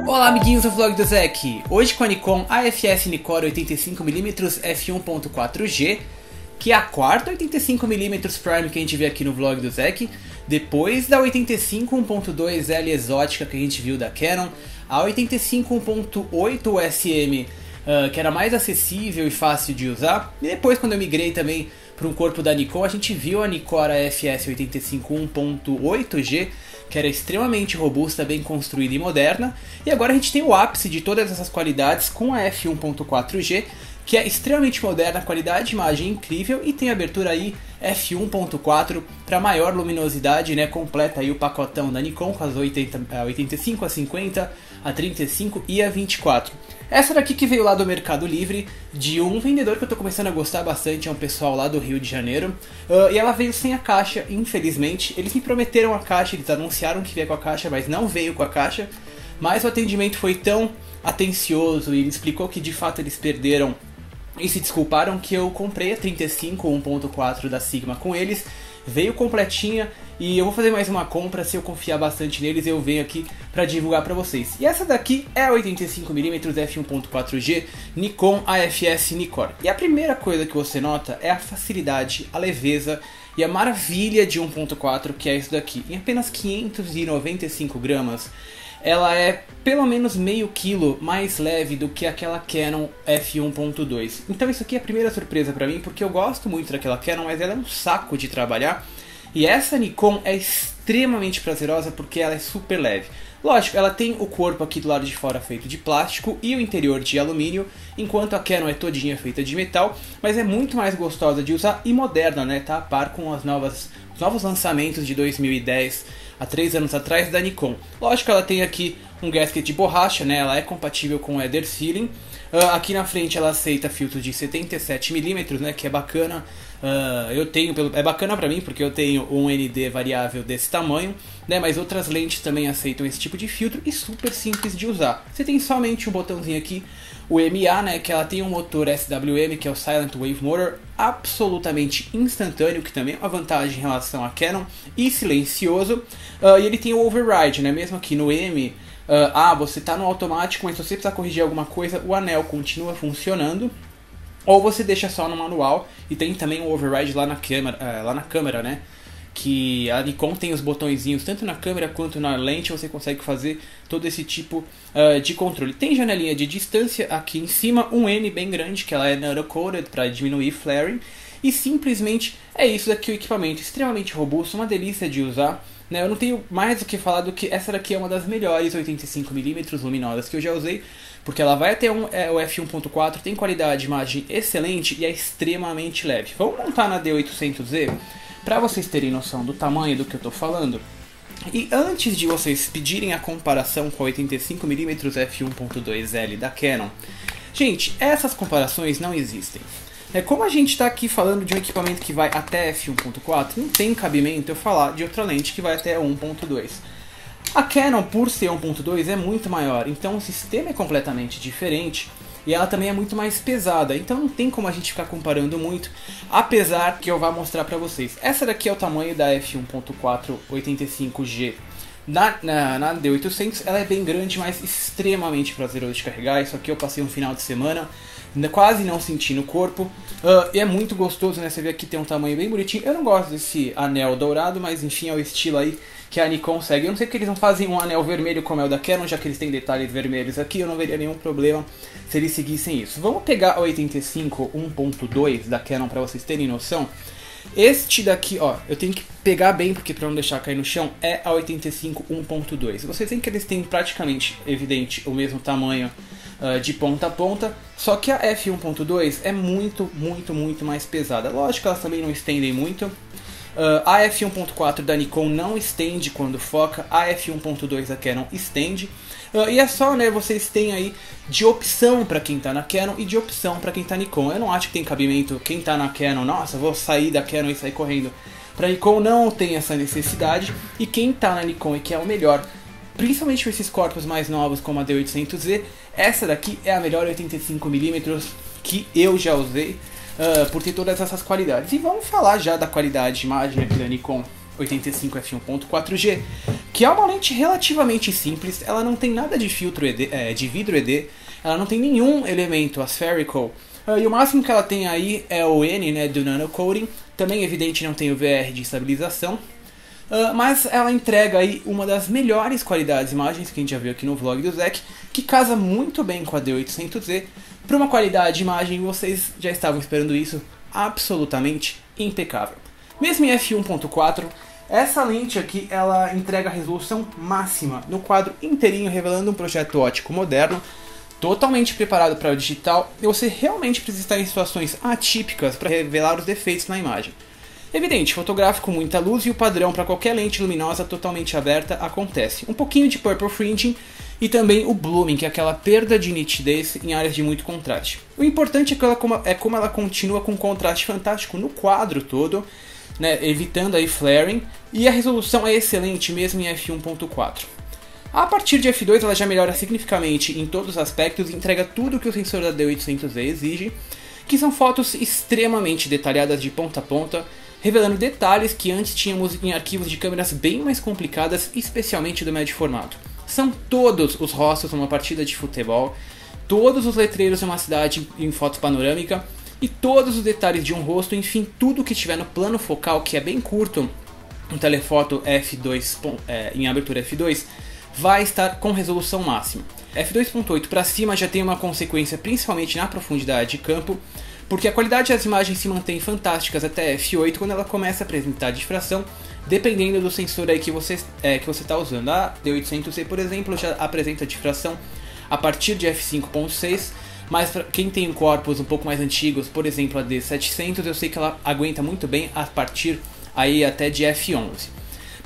Olá amiguinhos do vlog do Zek, hoje com a Nikon AFS Nikkor 85mm f1.4G, que é a quarta 85mm Prime que a gente vê aqui no vlog do Zek, depois da 85 1.2L exótica que a gente viu da Canon, a 85 1.8 SM, que era mais acessível e fácil de usar, e depois quando eu migrei também para um corpo da Nikon, a gente viu a Nikkor AFS 85 1.8G, que era extremamente robusta, bem construída e moderna, e agora a gente tem o ápice de todas essas qualidades com a f1.4G, que é extremamente moderna, qualidade de imagem incrível e tem abertura aí f1.4 para maior luminosidade, né? Completa aí o pacotão da Nikon com as 85, a 50, a 35 e a 24. Essa daqui que veio lá do Mercado Livre, de um vendedor que eu tô começando a gostar bastante, é um pessoal lá do Rio de Janeiro, e ela veio sem a caixa, infelizmente. Eles me prometeram a caixa, eles anunciaram que veio com a caixa, mas não veio com a caixa, mas o atendimento foi tão atencioso e ele explicou que de fato eles perderam e se desculparam que eu comprei a 35 1.4 da Sigma com eles, veio completinha e eu vou fazer mais uma compra, se eu confiar bastante neles eu venho aqui para divulgar para vocês. E essa daqui é a 85mm f1.4G Nikon AFS Nikkor. E a primeira coisa que você nota é a facilidade, a leveza e a maravilha de 1.4, que é isso daqui. Em apenas 595 gramas, ela é pelo menos meio quilo mais leve do que aquela Canon f1.2. Então isso aqui é a primeira surpresa pra mim, porque eu gosto muito daquela Canon, mas ela é um saco de trabalhar. E essa Nikon é extremamente prazerosa porque ela é super leve. Lógico, ela tem o corpo aqui do lado de fora feito de plástico e o interior de alumínio, enquanto a Canon é todinha feita de metal, mas é muito mais gostosa de usar e moderna, né? Tá a par com os novos lançamentos de 2010, há 3 anos atrás, da Nikon. Lógico que ela tem aqui um gasket de borracha, né? Ela é compatível com o Eder Sealing. Aqui na frente ela aceita filtro de 77mm, né? Que é bacana. É bacana pra mim porque eu tenho um ND variável desse tamanho, né? Mas outras lentes também aceitam esse tipo de filtro e super simples de usar. Você tem somente um botãozinho aqui, o MA, né? Que ela tem um motor SWM, que é o Silent Wave Motor, absolutamente instantâneo, que também é uma vantagem em relação à Canon, e silencioso. E ele tem o Override, né? Mesmo aqui no M, você tá no automático, mas se você precisar corrigir alguma coisa, o anel continua funcionando. Ou você deixa só no manual, e tem também o override lá na câmera, né? Que a Nikon tem os botõezinhos tanto na câmera quanto na lente, você consegue fazer todo esse tipo de controle. Tem janelinha de distância aqui em cima, um N bem grande, que ela é narrow-coated para diminuir flaring. E simplesmente é isso daqui, o equipamento extremamente robusto, uma delícia de usar, né? Eu não tenho mais o que falar do que essa daqui é uma das melhores 85mm luminosas que eu já usei, porque ela vai até o f1.4, tem qualidade de imagem excelente e é extremamente leve. Vamos montar na D800Z para vocês terem noção do tamanho do que eu estou falando. E antes de vocês pedirem a comparação com a 85mm f1.2L da Canon, gente, essas comparações não existem. Como a gente está aqui falando de um equipamento que vai até f1.4, não tem cabimento eu falar de outra lente que vai até 1.2. A Canon, por ser 1.2, é muito maior, então o sistema é completamente diferente e ela também é muito mais pesada, então não tem como a gente ficar comparando muito, apesar que eu vou mostrar para vocês. Essa daqui é o tamanho da f1.4 85G. Na D800 ela é bem grande, mas extremamente prazeroso de carregar. Isso aqui eu passei um final de semana, quase não senti no corpo, e é muito gostoso, né? Você vê aqui tem um tamanho bem bonitinho. Eu não gosto desse anel dourado, mas enfim é o estilo aí que a Nikon segue. Eu não sei porque eles não fazem um anel vermelho como é o da Canon, já que eles têm detalhes vermelhos aqui. Eu não veria nenhum problema se eles seguissem isso. Vamos pegar a 85 1.2 da Canon para vocês terem noção. Este daqui, ó, eu tenho que pegar bem porque para não deixar cair no chão, é a 85 1.2. Vocês veem que eles têm praticamente, evidente, o mesmo tamanho de ponta a ponta, só que a f1.2 é muito mais pesada. Lógico que elas também não estendem muito. A f1.4 da Nikon não estende quando foca, a f1.2 da Canon estende. E é só, né, vocês têm aí de opção para quem tá na Canon e de opção para quem tá na Nikon. Eu não acho que tem cabimento quem tá na Canon, nossa, vou sair da Canon e sair correndo. Pra Nikon não tem essa necessidade, e quem tá na Nikon e que é o melhor, principalmente com esses corpos mais novos como a D800Z, essa daqui é a melhor 85mm que eu já usei, por ter todas essas qualidades. E vamos falar já da qualidade de imagem aqui da Nikon 85 f1.4G, que é uma lente relativamente simples, ela não tem nada de filtro ED, de vidro ED, ela não tem nenhum elemento aspherical, e o máximo que ela tem aí é o N, né, do nano coating, também evidente não tem o VR de estabilização, mas ela entrega aí uma das melhores qualidades de imagens que a gente já viu aqui no vlog do Zek, que casa muito bem com a D800Z, para uma qualidade de imagem, vocês já estavam esperando isso, absolutamente impecável. Mesmo em f1.4, essa lente aqui ela entrega a resolução máxima no quadro inteirinho, revelando um projeto óptico moderno, totalmente preparado para o digital, e você realmente precisa estar em situações atípicas para revelar os defeitos na imagem. Evidente, fotográfico com muita luz e o padrão para qualquer lente luminosa totalmente aberta acontece. Um pouquinho de purple fringing e também o blooming, que é aquela perda de nitidez em áreas de muito contraste. O importante é como ela continua com um contraste fantástico no quadro todo, né, evitando aí flaring, e a resolução é excelente mesmo em f1.4. A partir de f2 ela já melhora significativamente em todos os aspectos e entrega tudo que o sensor da D800Z exige, que são fotos extremamente detalhadas de ponta a ponta, revelando detalhes que antes tínhamos em arquivos de câmeras bem mais complicadas, especialmente do médio formato. São todos os rostos numa partida de futebol, todos os letreiros de uma cidade em foto panorâmica e todos os detalhes de um rosto, enfim, tudo que estiver no plano focal, que é bem curto, um telefoto f2 em abertura f2, vai estar com resolução máxima. f2.8 para cima já tem uma consequência principalmente na profundidade de campo, porque a qualidade das imagens se mantém fantásticas até f8 quando ela começa a apresentar difração, dependendo do sensor aí que você está usando. A D800C, por exemplo, já apresenta difração a partir de f5.6, mas para quem tem corpos um pouco mais antigos, por exemplo a D700, eu sei que ela aguenta muito bem a partir aí até de f11.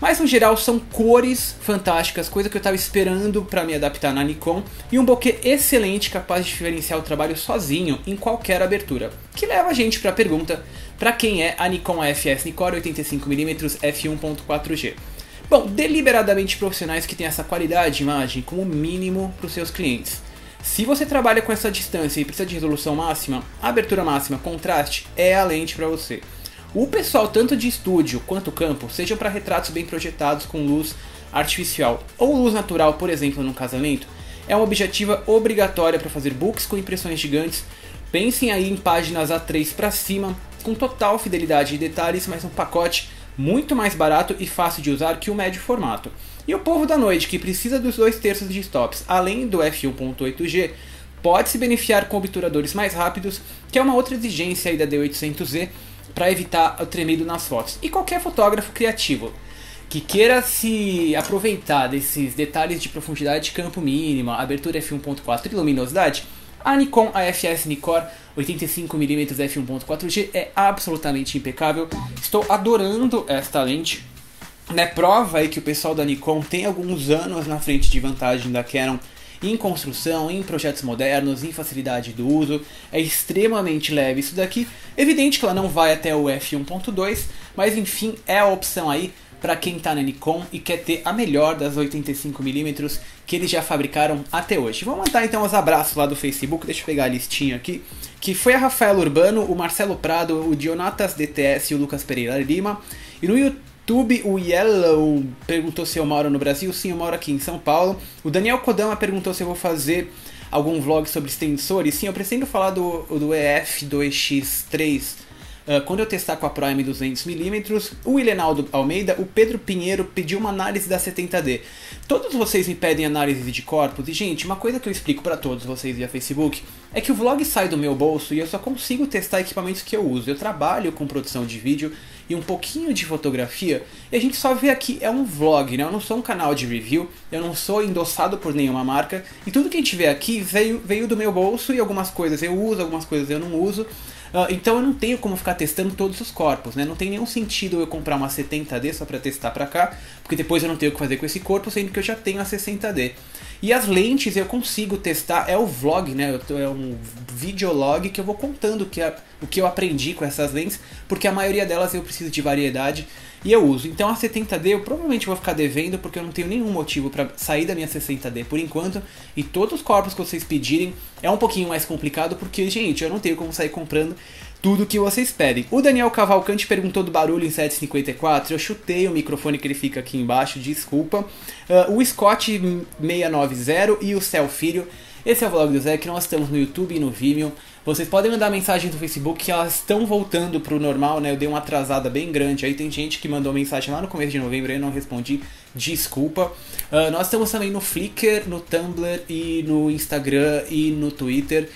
Mas no geral são cores fantásticas, coisa que eu estava esperando para me adaptar na Nikon, e um bokeh excelente capaz de diferenciar o trabalho sozinho em qualquer abertura. Que leva a gente para a pergunta, para quem é a Nikon AFS Nikkor 85mm f1.4G? Bom, deliberadamente profissionais que têm essa qualidade de imagem como mínimo para os seus clientes. Se você trabalha com essa distância e precisa de resolução máxima, abertura máxima, contraste é a lente para você. O pessoal tanto de estúdio quanto campo, sejam para retratos bem projetados com luz artificial ou luz natural, por exemplo num casamento, é uma objetiva obrigatória para fazer books com impressões gigantes. Pensem aí em páginas A3 para cima, com total fidelidade de detalhes, mas um pacote muito mais barato e fácil de usar que o médio formato. E o povo da noite, que precisa dos 2/3 de stops, além do f1.8G, pode se beneficiar com obturadores mais rápidos, que é uma outra exigência aí da D800Z, para evitar o tremido nas fotos. E qualquer fotógrafo criativo que queira se aproveitar desses detalhes de profundidade de campo mínima, abertura f1.4 e luminosidade, a Nikon AFS Nikkor 85mm f1.4G é absolutamente impecável. Estou adorando esta lente, né? Prova aí que o pessoal da Nikon tem alguns anos na frente de vantagem da Canon em construção, em projetos modernos, em facilidade do uso. É extremamente leve isso daqui. Evidente que ela não vai até o f1.2, mas enfim, é a opção aí para quem está na Nikon e quer ter a melhor das 85mm que eles já fabricaram até hoje. Vamos mandar então os abraços lá do Facebook, deixa eu pegar a listinha aqui, que foi a Rafaela Urbano, o Marcelo Prado, o Dionatas DTS e o Lucas Pereira Lima. E no YouTube, o Yellow perguntou se eu moro no Brasil. Sim, eu moro aqui em São Paulo. O Daniel Kodama perguntou se eu vou fazer algum vlog sobre extensores. Sim, eu pretendo falar do EF2X3 quando eu testar com a Prime 200mm. O Ilenaldo Almeida, o Pedro Pinheiro pediu uma análise da 70D. Todos vocês me pedem análise de corpos e, gente, uma coisa que eu explico para todos vocês via Facebook é que o vlog sai do meu bolso e eu só consigo testar equipamentos que eu uso. Eu trabalho com produção de vídeo e um pouquinho de fotografia, e a gente só vê aqui, é um vlog, né? Eu não sou um canal de review, eu não sou endossado por nenhuma marca, e tudo que a gente vê aqui veio do meu bolso, e algumas coisas eu uso, algumas coisas eu não uso. Então eu não tenho como ficar testando todos os corpos, né? Não tem nenhum sentido eu comprar uma 70D só para testar pra cá, porque depois eu não tenho o que fazer com esse corpo, sendo que eu já tenho a 60D. E as lentes eu consigo testar, é o vlog, né? É um videolog que eu vou contando o que eu aprendi com essas lentes, porque a maioria delas eu preciso de variedade e eu uso. Então a 70D eu provavelmente vou ficar devendo, porque eu não tenho nenhum motivo para sair da minha 60D por enquanto, e todos os corpos que vocês pedirem é um pouquinho mais complicado, porque, gente, eu não tenho como sair comprando tudo que vocês pedem. O Daniel Cavalcante perguntou do barulho em 754, eu chutei o microfone que ele fica aqui embaixo, desculpa. O Scott 690 e o Céu Filho. Esse é o vlog do Zé, que nós estamos no YouTube e no Vimeo. Vocês podem mandar mensagens no Facebook que elas estão voltando pro normal, né? Eu dei uma atrasada bem grande. Aí tem gente que mandou mensagem lá no começo de novembro e eu não respondi. Desculpa. Nós estamos também no Flickr, no Tumblr e no Instagram e no Twitter.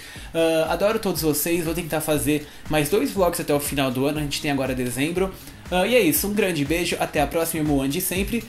Adoro todos vocês. Vou tentar fazer mais 2 vlogs até o final do ano. A gente tem agora dezembro. E é isso. Um grande beijo. Até a próxima. Moan de sempre.